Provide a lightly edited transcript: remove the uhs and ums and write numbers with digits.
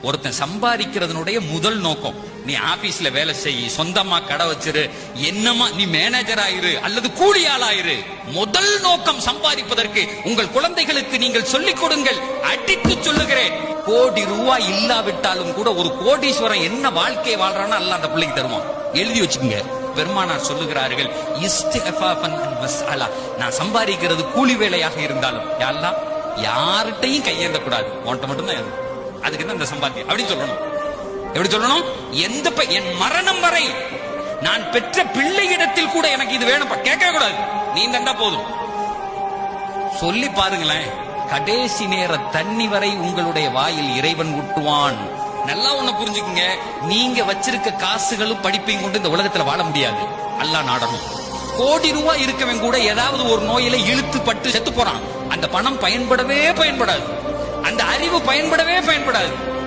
ஒருத்தன் சம்பாதிக்கிறதுனுடைய முதல் நோக்கம், நீ ஆபீஸ்ல வேலை செய், சொந்தமா கடை வச்சிரு, என்னமா நீ மேனேஜர் ஆயிரு அல்லது கூலியாள் ஆயிரு. முதல் நோக்கம் சம்பாதிப்பதற்கு உங்கள் குழந்தைகளுக்கு நீங்கள் சொல்லிக் கொடுங்கள். அடித்து சொல்லுகிறேன், கோடி ரூபாய் இல்லாவிட்டாலும் கூட ஒரு கோடீஸ்வரன் என்ன வாழ்க்கை வாழ்றான்னு அல்ல அந்த பிள்ளைக்கு தருவான். எழுதி வச்சுக்கோங்க. பெருமானார் சொல்லுகிறார்கள், நான் சம்பாதிக்கிறது கூலி வேலையாக இருந்தாலும் யாரெல்லாம் யார்கிட்டையும் கையேந்த கூடாது, உன்கிட்ட மட்டும்தான். அதுக்கு தான் இந்த சம்பாத்தியம் அப்படின்னு சொல்லணும். எப்படி சொல்லணும்? என் மரணம் வரை நான் பெற்ற பிள்ளையிடத்தில் கூட எனக்கு இது வேணும் கேட்க கூடாது, நீ தந்தா போதும். சொல்லி பாருங்களேன், கடைசி நேர தண்ணி வரை உங்களுடைய வாயில் இறைவன் ஊட்டுவான். நல்லா ஒண்ணு புரிஞ்சுக்குங்க, நீங்க வச்சிருக்க காசுகளும் படிப்பையும் கொண்டு இந்த உலகத்துல வாழ முடியாது. அல்லாஹ் நாடணும். கோடி ரூபாய் இருக்கவன் கூட ஏதாவது ஒரு நோயில இழுத்து பட்டு செத்து போறான். அந்த பணம் பயன்படவே பயன்படாது, அந்த அறிவு பயன்படவே பயன்படாது.